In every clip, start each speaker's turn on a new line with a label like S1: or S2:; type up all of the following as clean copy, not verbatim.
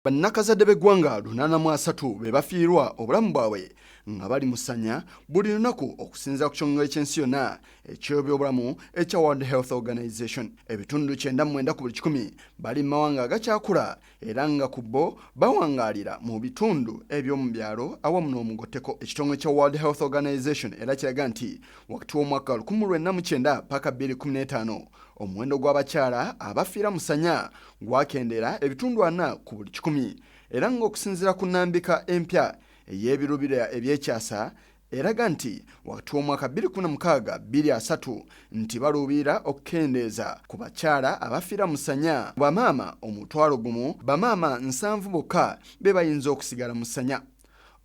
S1: Bannakazadde b'eggwanga 83 be bafiirwa obulamu bwabwe nga bali mu Ssanya buli lunaku okusinziira ku kitongole ky'ensi yonna eky'ebyobulamu ekya World Health Organization. Ebitundu 99 ku buli 100 bali mu mawanga agakyakula era nga ku bo bawangaalira mu bitundu eby'omu byalo awamu n'omugotteko. Ekitongole kya World Health Organization era kiraga nti wakati w'omwaka 1999 paka 2015 omuwendo gw'abakyala abafiira mu Ssanya gwakendera ebitundu 4 ku buli 100 era ng'okusinziira ku nnambika empya ey'ebirubira ebyekyasa eraga nti wakati w'omwaka 2016-2030 nti baluubirira okukendeeza ku bakyala abafiira mu Ssanya. Bamaama omutwalo gumu bamaama 7 bokka be bayinza okusigala mu Ssanya.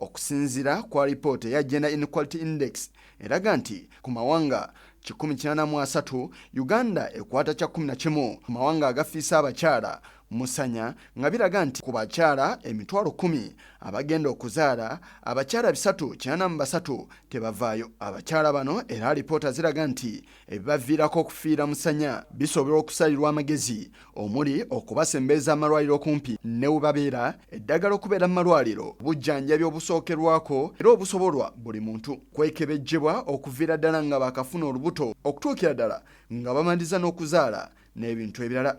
S1: Okusinziira kwa lipoota ya Gender Inequality Index eraga nti ku mawanga 183 Uganda ekwata kya 11 ku mawanga agafiisa abakyala mu Ssanya nga biraga nti ku bakyala emitwalo 10 abagenda okuzaala abakyala 393 tebavaayo. Abakyala bano era lipoota ziraga nti ebibaviirako okufiira mu Ssanya bisobola okusalirwa amagezi omuli okubasembeeza amalwaliro kumpi ne we babeera, eddagala okubeera mu malwaliro, obujjanjabi obusookerwako era obusobolwa buli muntu, kwekebejjebwa okuviira ddala nga bakafuna olubuto okutuukira ddala nga bamaliza n'okuzaala n'ebintu ebirala.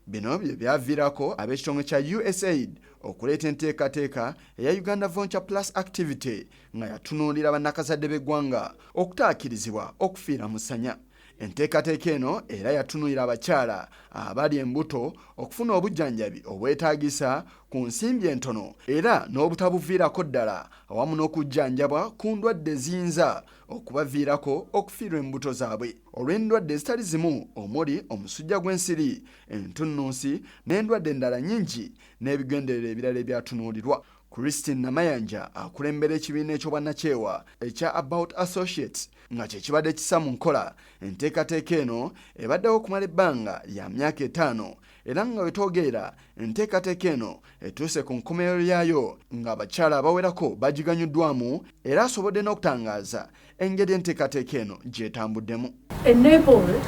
S1: Bino bye byaviirako ab'ekitongole kya USAID okuleeta enteekateeka eya Uganda Venture Plus Activity nga yatunuulira bannakazadde b'eggwanga okutaakirizibwa okufiira mu Ssanya. Enteekateeka eno era yatunuulira abakyala abali embuto okufuna obujjanjabi obwetaagisa ku nsimbi entono era n'obutabuviirako ddala awamu n'okujjanjabwa ku ndwadde eziyinza okubaviirako okufiirwa embuto zaabwe olw'endwadde ezitali zimu omuli omusujja gw'ensiri, entunnunsi n'endwadde endala nnyingi n'ebigendererwa ebirala ebyatunuulirwa. Christine Namayanja akulembera ekibiina eky'obwannakyewa ekya About Associates nga kye kibadde kissa mu nkola enteekateeka eno ebaddewo okumala ebbanga lya myaka 5 era nga wetwogerera enteekateeka eno etuuse ku nkomerero yaayo nga abakyala abawerako bagiganyuddwamu era asobodde n'okutangaaza engeri enteekateeka eno gy'etambuddemu.
S2: Enable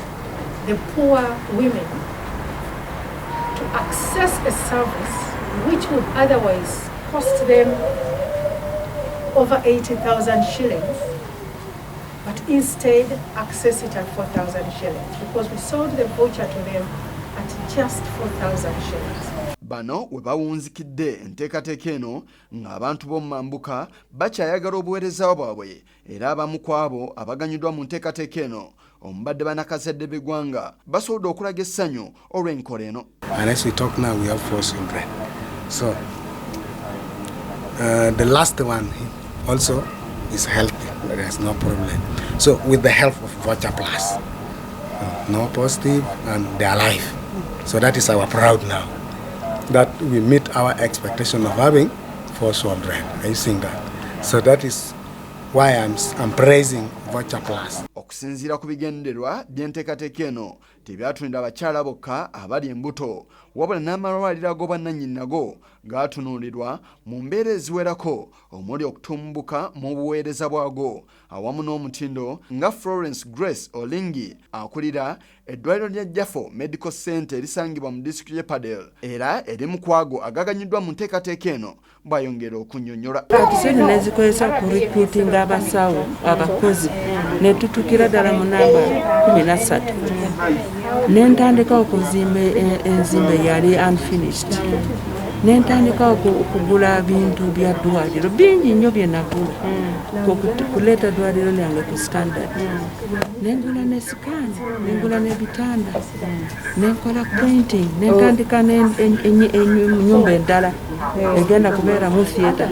S2: the poor women to access a service which would otherwise cost them over 80,000 shillings, but instead access it at 4,000 shillings because we sold the voucher to them at just 4,000 shillings.
S1: Bano we bawunzikidde enteekateeka eno ng'abantu b'omu mambuka bakyayagala obuweereza bwabwe era abamu ku abo abaganyuddwa mu nteekateeka eno omubadde bannakazadde b'eggwanga basobodde okulaga essanyu olw'enkola eno.
S3: And as we talk now, we have 4 children. So the last one also is healthy. There is no problem. So with the help of Voucher Plus, no positive, and they are alive. So that is our proud now, that we meet our expectation of having 4 children. Are you seeing that? So that is why I'm praising Voucher Plus.
S1: Okusinziira ku bigendererwa by'enteekateeka eno tebyatunira abakyala bokka abali embuto wabula n'amalwaliro ag'obwannannyini nago gaatunuulirwa mu mbeera eziwerako omuli okutumbuka mu buweereza bwago awamu n'omutindo nga Florence Grace Olingi akulira eddwaliro lya Jafo Medical Center erisangibwa mu disitulikiti y'e Padel era erimu ku ago agaganyuddwa mu nteekateeka eno bwayongera okunnyonnyola.
S4: Katiseera nezikozesa ku recruitinga abasawo abakozi ne tutukira ddala mu namba 13 n'entandika okuzimba enzimba yali unfinished n'entandika okugula bintu bya ddwaliro bingi nnyo bye nagula kuleeta ddwaliro lyange ku standard nengula ne sikaani nengula n'ebitanda nenkola painting nentandika ennyumba endala egenda kubeera mu theatre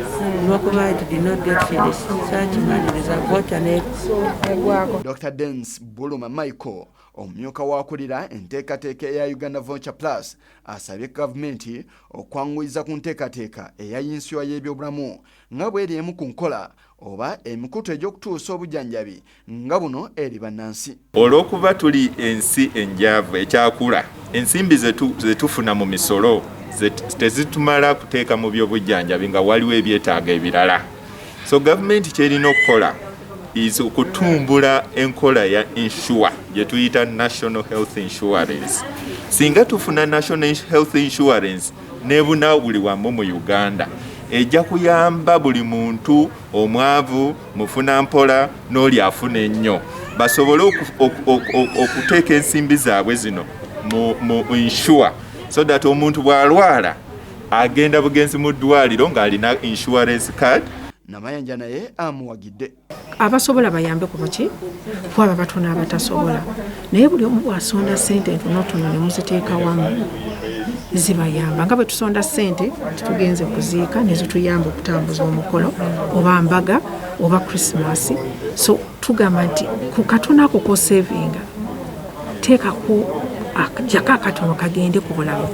S4: lwakuba it did not get finished sakimaliriza vocha negwako.
S1: Dr. Dens Buluma Michael omumyuka waakulira enteekateeka eya Uganda Venture Plus asabye gavumenti okwanguyiza ku nteekateeka eyayinsibwa y'ebyobulamu nga bw'eri emu ku nkola oba emikutu egy'okutuusa obujjanjabi nga buno eri bannansi.
S5: Olw'okuba tuli ensi enjaavu ekyakula, ensimbi zetufuna mu misolo tezitumala kuteeka mu by'obujjanjabi nga waliwo ebyetaaga ebirala. So gavumenti kyerina okukola is okutumbula enkola ya insure gye tuyita National Health Insurance. Singa tufuna National Health Insurance nebuna buli wamu mu Uganda ejja kuyamba buli muntu omwavu mufuna mpola n'oli afuna ennyo basobole okuteeka ensimbi zaabwe zino mu insure so that omuntu bw'alwala agenda bugenzi mu ddwaliro ng'alina insurance card.
S1: Namayanja naye amuwagidde
S2: abasobola bayambe ku buki kwaba batono abatasobola naye buli omu bw'asonda ssente ntonotono ne muziteeka wamu zibayamba nga bwe tusonda ssente tugenze kuziika ne zituyamba okutambuza omukolo oba mbaga oba Christmas so tugamba nti ku katono ako kosevinga teekako akajjako akatono kagende ku bulamu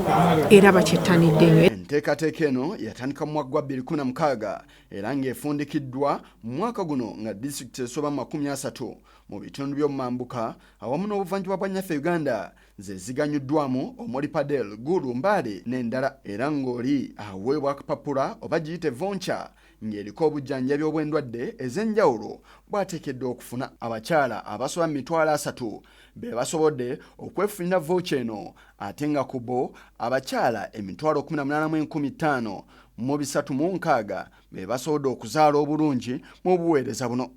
S2: era bakyettanidde nnyo.
S1: Enteekateeka eno yatandika mu mwaka gwa 2016 era ng'efundikiddwa mu mwaka guno nga disitulikiti esoba 30 mu bitundu by'omumambuka awamu n'obuvanjuba bwa nnyaffe Uganda ze ziganyuddwamu omuli Padel, Gulu, Mbale n'endala era ng'oli aweebwa akapapula oba giyite voucher ng'eriko obujjanjabi obw'endwadde ez'enjawulo bw'ateekeddwa okufuna. Abakyala abasoba 30 be basobodde okwefunira voucher eno ate nga ku bo abakyala 18,500 mu 306 be basobodde okuzaala obulungi mu buweereza buno.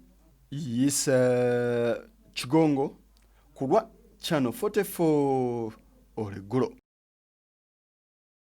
S1: Kigongo ku lwa Channel 44 Oleggulo.